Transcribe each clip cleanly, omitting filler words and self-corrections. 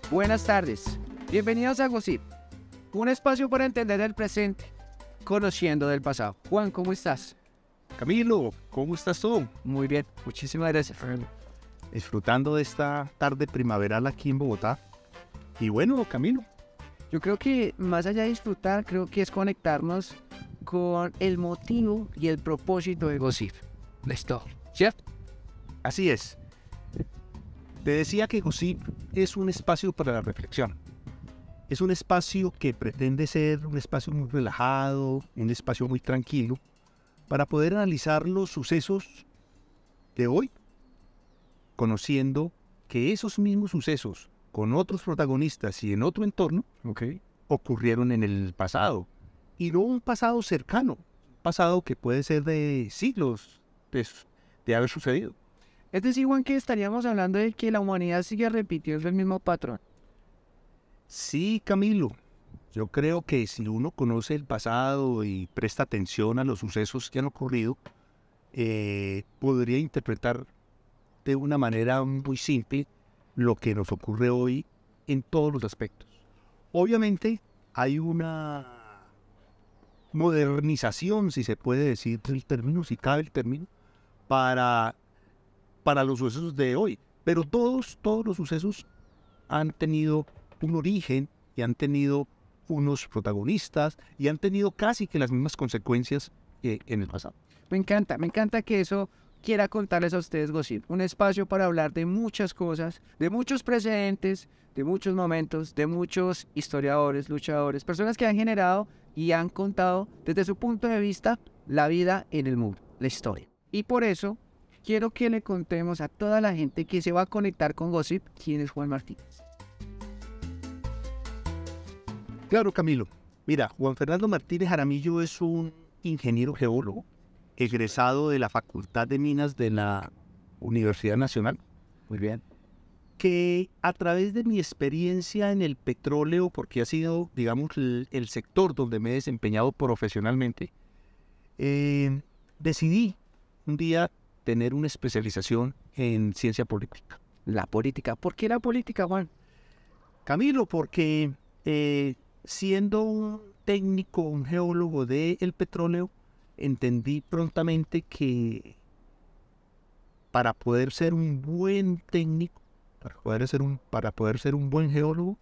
Buenas tardes, bienvenidos a Gossip, un espacio para entender el presente, conociendo del pasado. Juan, ¿cómo estás? Camilo, ¿cómo estás tú? Muy bien, muchísimas gracias. Disfrutando de esta tarde primaveral aquí en Bogotá. Y bueno, Camilo, Yo creo que más allá de disfrutar, creo que es conectarnos con el motivo y el propósito de Gossip. Listo, ¿cierto? así es. Te decía que Gossip es un espacio para la reflexión. Es un espacio que pretende ser un espacio muy relajado, un espacio muy tranquilo, para poder analizar los sucesos de hoy, conociendo que esos mismos sucesos, con otros protagonistas y en otro entorno, Ok. ocurrieron en el pasado. Y no un pasado cercano, un pasado que puede ser de siglos de haber sucedido. Es decir, Juan, que estaríamos hablando de que la humanidad sigue repitiendo el mismo patrón. Sí, Camilo, yo creo que si uno conoce el pasado y presta atención a los sucesos que han ocurrido, podría interpretar de una manera muy simple lo que nos ocurre hoy en todos los aspectos. Obviamente hay una modernización, si se puede decir el término, si cabe el término, para, para los sucesos de hoy. Pero todos los sucesos han tenido un origen y han tenido unos protagonistas y han tenido casi que las mismas consecuencias que en el pasado. Me encanta que eso quiera contarles a ustedes Gossip, un espacio para hablar de muchas cosas, de muchos precedentes, de muchos momentos, de muchos historiadores, luchadores, personas que han generado y han contado desde su punto de vista la vida en el mundo, la historia. Y por eso quiero que le contemos a toda la gente que se va a conectar con Gossip quién es Juan Martínez. Claro, Camilo. Mira, Juan Fernando Martínez Jaramillo es un ingeniero geólogo, egresado de la Facultad de Minas de la Universidad Nacional, Muy bien. que a través de mi experiencia en el petróleo, porque ha sido, digamos, el sector donde me he desempeñado profesionalmente, decidí un día tener una especialización en ciencia política. La política. ¿Por qué la política, Juan? Camilo, porque siendo un técnico, un geólogo del petróleo, entendí prontamente que para poder ser un buen técnico, para poder ser un buen geólogo,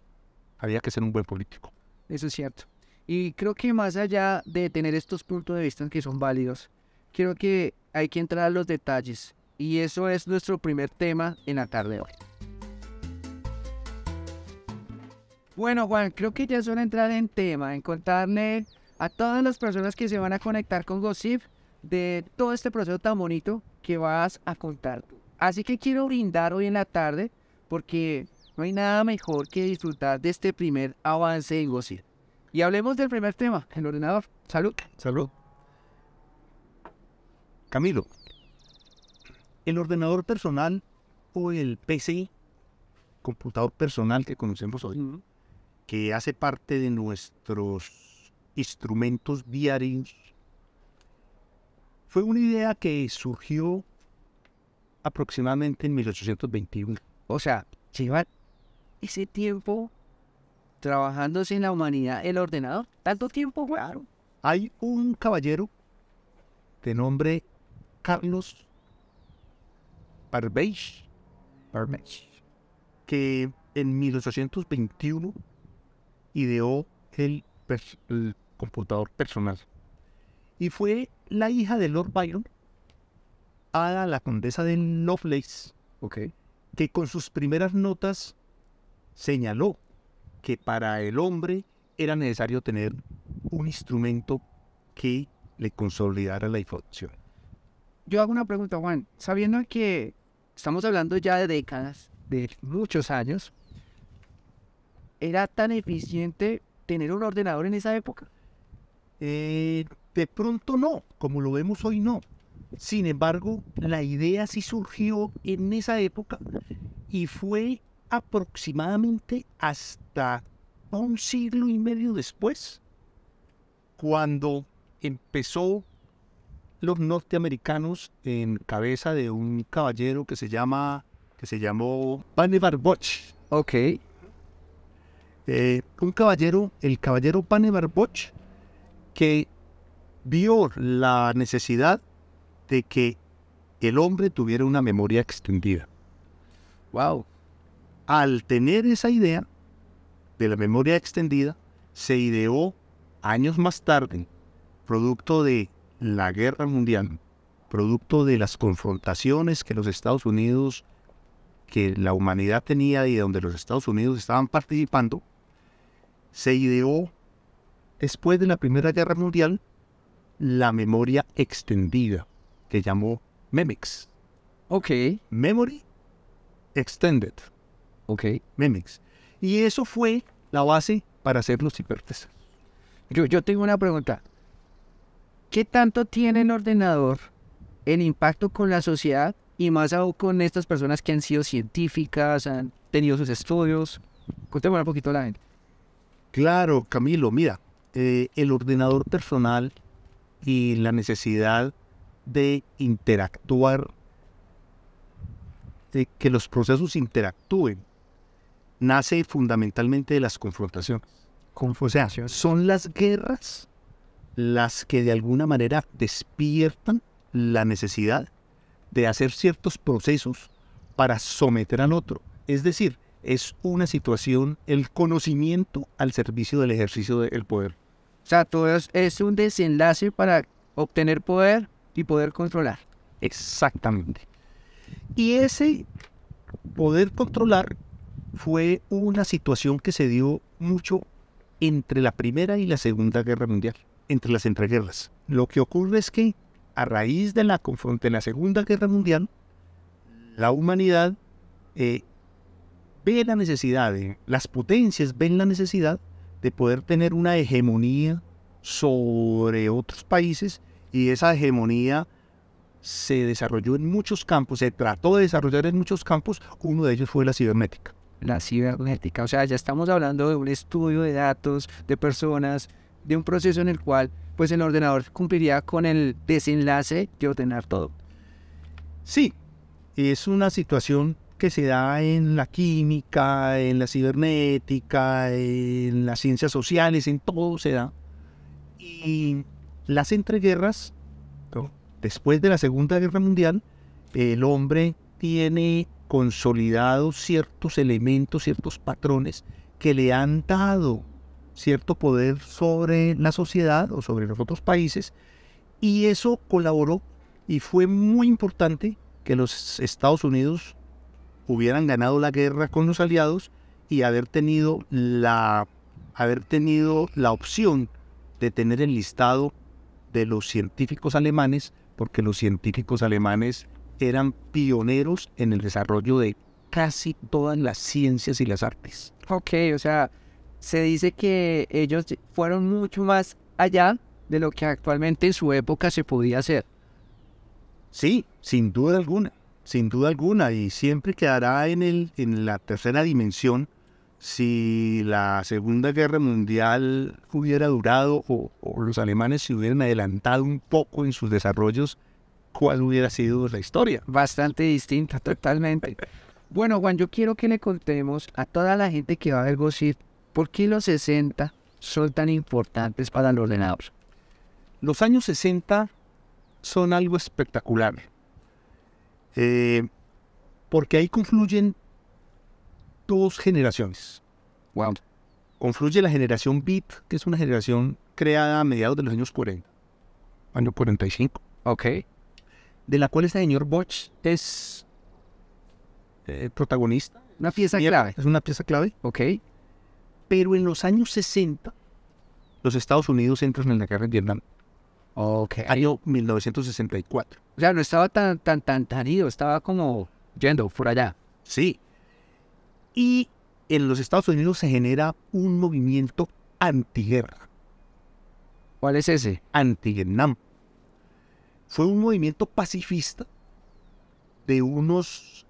había que ser un buen político. Eso es cierto. Y creo que más allá de tener estos puntos de vista que son válidos, creo que hay que entrar a los detalles. Y eso es nuestro primer tema en la tarde de hoy. Bueno, Juan, creo que ya es hora de entrar en tema, en contarle a todas las personas que se van a conectar con Gossip de todo este proceso tan bonito que vas a contar tú. Así que quiero brindar hoy en la tarde porque no hay nada mejor que disfrutar de este primer avance en Gossip. Y hablemos del primer tema, el ordenador. Salud. Salud. Camilo, el ordenador personal o el PC, computador personal que conocemos hoy, que hace parte de nuestros instrumentos diarios, fue una idea que surgió aproximadamente en 1821. O sea, llevar ese tiempo trabajándose en la humanidad el ordenador. ¿Tanto tiempo, claro? Hay un caballero de nombre Carlos Babbage, que en 1821 ideó el computador personal. Y fue la hija de Lord Byron, Ada, la condesa de Lovelace, Ok. que con sus primeras notas señaló que para el hombre era necesario tener un instrumento que le consolidara la información. Yo hago una pregunta, Juan. Sabiendo que estamos hablando ya de décadas, de muchos años, ¿era tan eficiente tener un ordenador en esa época? De pronto no, como lo vemos hoy no. Sin embargo, la idea sí surgió en esa época y fue aproximadamente hasta un siglo y medio después, cuando empezó los norteamericanos en cabeza de un caballero que se llamó Vannevar Bush. Ok. Un caballero, el caballero Vannevar Bush, que vio la necesidad de que el hombre tuviera una memoria extendida. Wow. Al tener esa idea de la memoria extendida, se ideó años más tarde, producto de la guerra mundial, producto de las confrontaciones que los Estados Unidos, que la humanidad tenía y donde los Estados Unidos estaban participando, se ideó después de la Primera Guerra Mundial la memoria extendida, que llamó MEMEX. Ok. Memory Extended. Ok. MEMEX. Y eso fue la base para hacer los cibertestos. Yo tengo una pregunta. ¿Qué tanto tiene el ordenador el impacto con la sociedad y más aún con estas personas que han sido científicas, han tenido sus estudios? Cuéntame un poquito la gente. Claro, Camilo, mira, el ordenador personal y la necesidad de interactuar, de que los procesos interactúen, nace fundamentalmente de las confrontaciones. O sea, son las guerras las que de alguna manera despiertan la necesidad de hacer ciertos procesos para someter al otro. Es decir, es una situación, el conocimiento al servicio del ejercicio del poder. O sea, todo es un desenlace para obtener poder y poder controlar. Exactamente. Y ese poder controlar fue una situación que se dio mucho entre la Primera y la Segunda Guerra Mundial, entre las entreguerras. Lo que ocurre es que a raíz de la Segunda Guerra Mundial, la humanidad ve la necesidad, las potencias ven la necesidad de poder tener una hegemonía sobre otros países, y esa hegemonía se desarrolló en muchos campos, se trató de desarrollar en muchos campos. Uno de ellos fue la cibernética. La cibernética, o sea, ya estamos hablando de un estudio de datos, de personas, de un proceso en el cual pues el ordenador cumpliría con el desenlace de ordenar todo. Sí, es una situación que se da en la química, en la cibernética, en las ciencias sociales, en todo se da. Y las entreguerras, ¿no? Después de la Segunda Guerra Mundial, el hombre tiene consolidados ciertos elementos, ciertos patrones que le han dado cierto poder sobre la sociedad o sobre los otros países, y eso colaboró y fue muy importante que los Estados Unidos hubieran ganado la guerra con los aliados y haber tenido la opción de tener el listado de los científicos alemanes, porque los científicos alemanes eran pioneros en el desarrollo de casi todas las ciencias y las artes. Ok, o sea, se dice que ellos fueron mucho más allá de lo que actualmente en su época se podía hacer. Sí, sin duda alguna, y siempre quedará en la tercera dimensión. Si la Segunda Guerra Mundial hubiera durado o los alemanes se hubieran adelantado un poco en sus desarrollos, ¿cuál hubiera sido la historia? Bastante distinta, totalmente. Bueno, Juan, yo quiero que le contemos a toda la gente que va a ver Gossip por qué los 60 son tan importantes para el ordenador. Los años 60 son algo espectacular, porque ahí confluyen dos generaciones. Wow. Confluye la generación Beat, que es una generación creada a mediados de los años 40, año 45. Ok. De la cual este señor Bosch es protagonista. Una pieza clave. Es una pieza clave. Ok. Pero en los años 60, los Estados Unidos entran en la guerra de Vietnam. Ok. Año 1964. O sea, no estaba tan ido, estaba como yendo por allá. Sí. Y en los Estados Unidos se genera un movimiento antiguerra. ¿Cuál es ese? Anti-Vietnam. Fue un movimiento pacifista de unas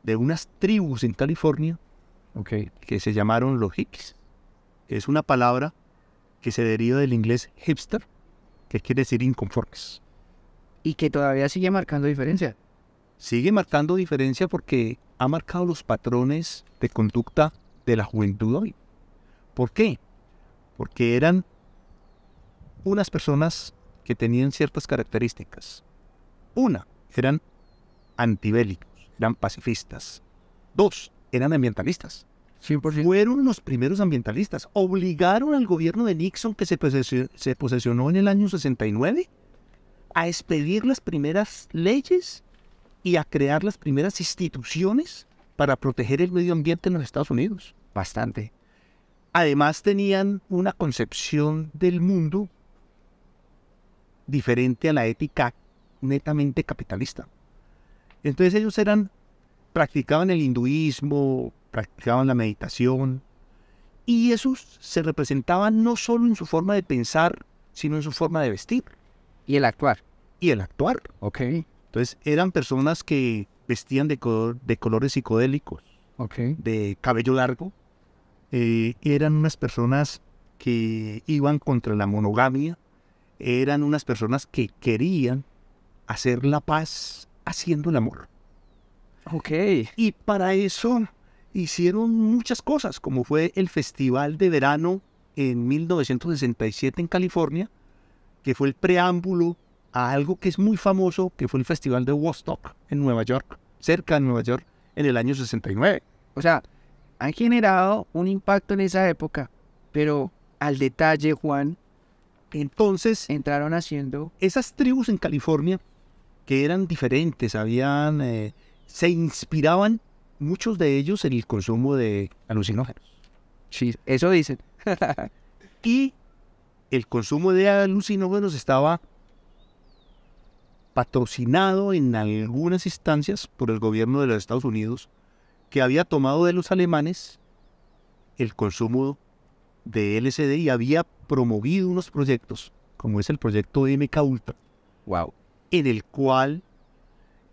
tribus en California, okay, que se llamaron los hippies. Es una palabra que se deriva del inglés hipster, que quiere decir inconformes. Y que todavía sigue marcando diferencia. Sigue marcando diferencia porque ha marcado los patrones de conducta de la juventud hoy. ¿Por qué? Porque eran unas personas que tenían ciertas características. Una, eran antibélicos, eran pacifistas. Dos, eran ambientalistas. 100%. Fueron los primeros ambientalistas. Obligaron al gobierno de Nixon, que se posesionó en el año 69, a expedir las primeras leyes y a crear las primeras instituciones para proteger el medio ambiente en los Estados Unidos. Bastante. Además tenían una concepción del mundo diferente a la ética netamente capitalista. Entonces ellos practicaban el hinduismo, practicaban la meditación, y esos se representaban no solo en su forma de pensar, sino en su forma de vestir. Y el actuar. Y el actuar. Ok. Entonces eran personas que vestían de colores psicodélicos, Ok. de cabello largo. Eran unas personas que iban contra la monogamia. Eran unas personas que querían hacer la paz haciendo el amor. Ok. Y para eso hicieron muchas cosas, como fue el Festival de Verano en 1967 en California, que fue el preámbulo a algo que es muy famoso, que fue el Festival de Woodstock en Nueva York, cerca de Nueva York, en el año 69. O sea, han generado un impacto en esa época, pero al detalle, Juan, Entonces, entraron haciendo... esas tribus en California, que eran diferentes, se inspiraban, muchos de ellos, en el consumo de alucinógenos. Sí, eso dicen. Y el consumo de alucinógenos estaba patrocinado en algunas instancias por el gobierno de los Estados Unidos, que había tomado de los alemanes el consumo de LSD y había promovido unos proyectos, como es el proyecto MK Ultra, Wow. en el cual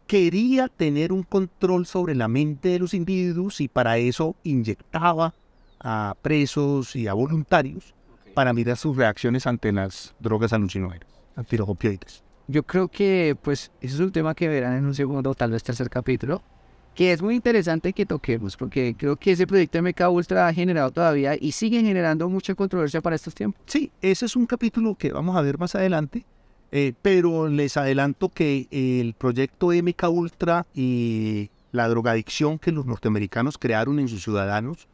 quería tener un control sobre la mente de los individuos y para eso inyectaba a presos y a voluntarios para mirar sus reacciones ante las drogas alucinógenas, antiopioides. Yo creo que, pues, eso es un tema que verán en un segundo, tal vez tercer capítulo, que es muy interesante que toquemos, porque creo que ese proyecto de MK Ultra ha generado todavía y sigue generando mucha controversia para estos tiempos. Sí, ese es un capítulo que vamos a ver más adelante, pero les adelanto que el proyecto MK Ultra y la drogadicción que los norteamericanos crearon en sus ciudadanos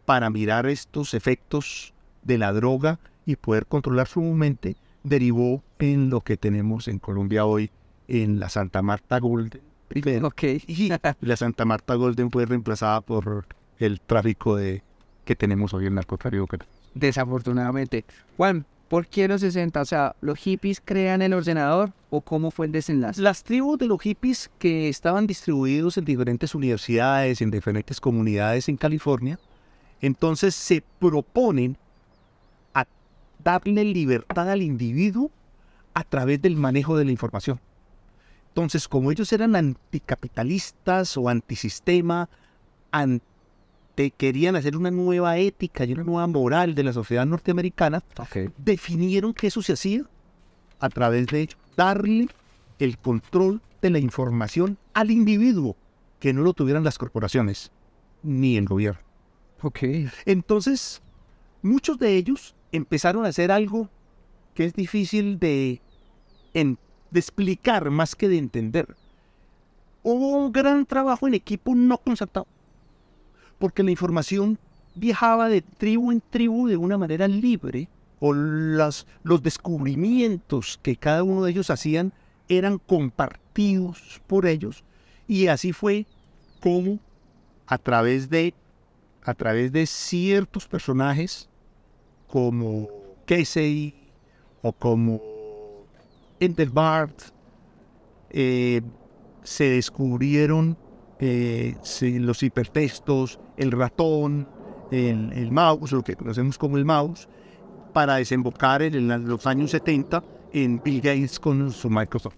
para mirar estos efectos de la droga y poder controlar su mente, derivó en lo que tenemos en Colombia hoy, en la Santa Marta Golden. Primero. Ok. Y la Santa Marta Golden fue reemplazada por el tráfico que tenemos hoy, el narcotráfico. Desafortunadamente. Juan, ¿por qué los 60? O sea, ¿los hippies crean el ordenador o cómo fue el desenlace? Las tribus de los hippies que estaban distribuidos en diferentes universidades, en diferentes comunidades en California, entonces se proponen a darle libertad al individuo a través del manejo de la información. Entonces, como ellos eran anticapitalistas o antisistema, querían hacer una nueva ética y una nueva moral de la sociedad norteamericana, definieron que eso se hacía a través de darle el control de la información al individuo, que no lo tuvieran las corporaciones ni el gobierno. Ok. Entonces, muchos de ellos empezaron a hacer algo que es difícil de explicar más que de entender. Hubo un gran trabajo en equipo no concertado, porque la información viajaba de tribu en tribu de una manera libre, o los descubrimientos que cada uno de ellos hacían eran compartidos por ellos, y así fue como a través de ciertos personajes como Casey o como Engelbart, se descubrieron los hipertextos, el ratón, el mouse, lo que conocemos como el mouse, para desembocar en los años 70 en Bill Gates con su Microsoft.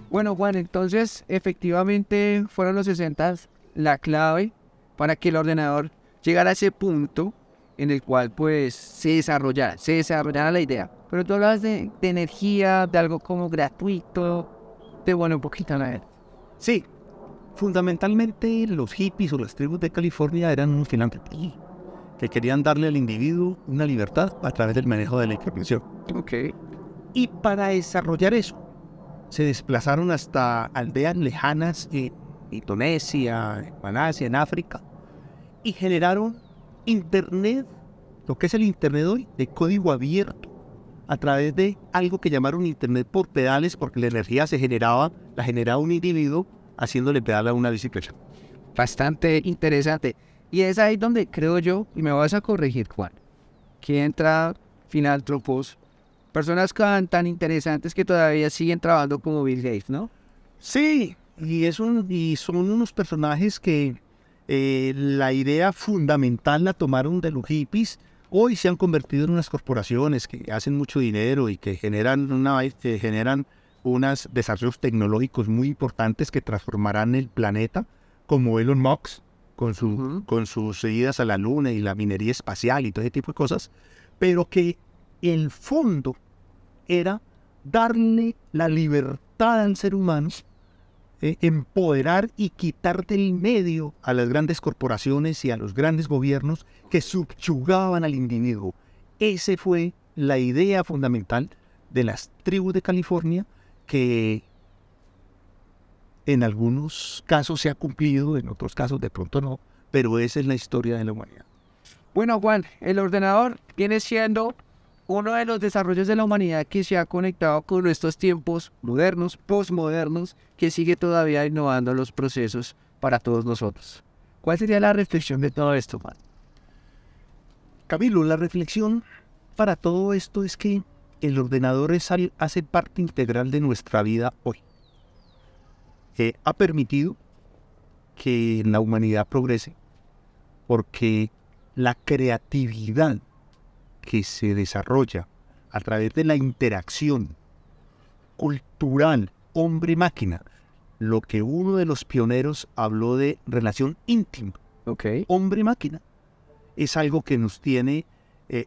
Bueno, Juan, entonces efectivamente fueron los 60 la clave para que el ordenador llegara a ese punto en el cual pues se desarrollara la idea. Pero tú hablabas de energía, de algo como gratuito, te bueno un poquito a ver. Sí, Fundamentalmente los hippies o las tribus de California eran unos filántropos que querían darle al individuo una libertad a través del manejo de la información. Ok. Y para desarrollar eso, se desplazaron hasta aldeas lejanas en Indonesia, en Malasia, en África, y generaron Internet, lo que es el Internet hoy, de código abierto, a través de algo que llamaron Internet por pedales, porque la energía la generaba un individuo haciéndole pedal a una bicicleta. Bastante interesante. Y es ahí donde creo yo, y me vas a corregir, Juan, que entra filántropos, personas tan interesantes que todavía siguen trabajando como Bill Gates, ¿no? Sí, y son unos personajes que la idea fundamental la tomaron de los hippies. Hoy se han convertido en unas corporaciones que hacen mucho dinero y que generan unos desarrollos tecnológicos muy importantes que transformarán el planeta, como Elon Musk, con sus idas a la luna y la minería espacial y todo ese tipo de cosas, pero que el fondo era darle la libertad al ser humano, empoderar y quitar del medio a las grandes corporaciones y a los grandes gobiernos que subyugaban al individuo. Esa fue la idea fundamental de las tribus de California, que en algunos casos se ha cumplido, en otros casos de pronto no, pero esa es la historia de la humanidad. Bueno, Juan, el ordenador viene siendo uno de los desarrollos de la humanidad que se ha conectado con estos tiempos modernos, postmodernos, que sigue todavía innovando los procesos para todos nosotros. ¿Cuál sería la reflexión de todo esto, Juan? Camilo, la reflexión para todo esto es que el ordenador hace parte integral de nuestra vida hoy. Ha permitido que la humanidad progrese porque la creatividad que se desarrolla a través de la interacción cultural hombre-máquina, lo que uno de los pioneros habló de relación íntima, hombre-máquina, es algo que nos tiene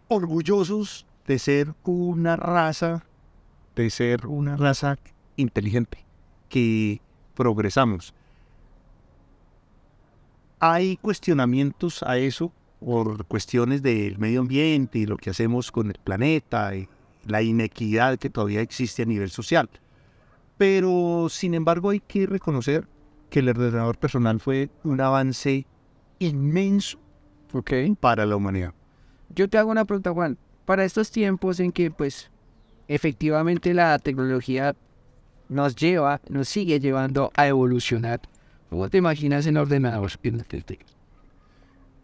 orgullosos de ser una raza inteligente, que progresamos. Hay cuestionamientos a eso por cuestiones del medio ambiente y lo que hacemos con el planeta y la inequidad que todavía existe a nivel social. Pero, sin embargo, hay que reconocer que el ordenador personal fue un avance inmenso para la humanidad. Yo te hago una pregunta, Juan. Para estos tiempos en que, pues, efectivamente la tecnología nos sigue llevando a evolucionar, ¿cómo te imaginas el ordenador?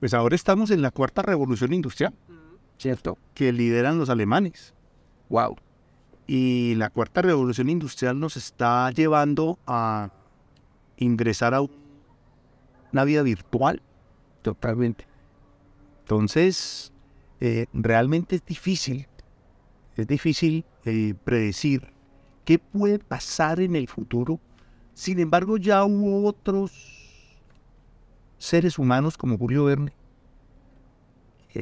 Pues ahora estamos en la cuarta revolución industrial, ¿Cierto? que lideran los alemanes. Wow. Y la cuarta revolución industrial nos está llevando a ingresar a una vida virtual. Totalmente. Entonces, realmente es difícil predecir qué puede pasar en el futuro. Sin embargo, ya hubo otros seres humanos como Julio Verne,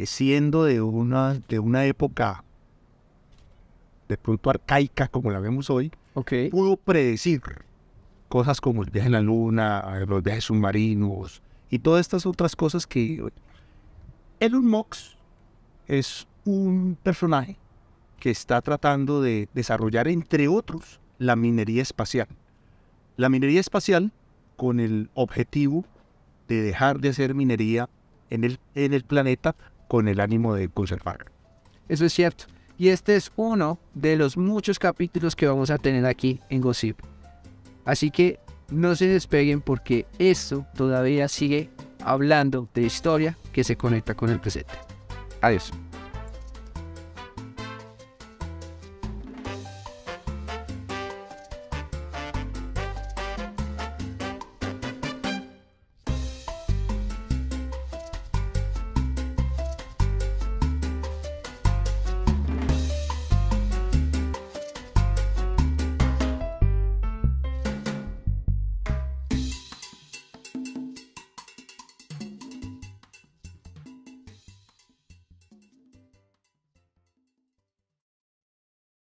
siendo de una época de pronto arcaica como la vemos hoy, pudo predecir cosas como el viaje en la luna, los viajes submarinos y todas estas otras cosas que Elon Musk es un personaje que está tratando de desarrollar, entre otros, la minería espacial. La minería espacial con el objetivo de dejar de hacer minería en el planeta con el ánimo de conservar. Eso es cierto. Y este es uno de los muchos capítulos que vamos a tener aquí en Gossip. Así que no se despeguen porque esto todavía sigue hablando de historia que se conecta con el presente. Adiós.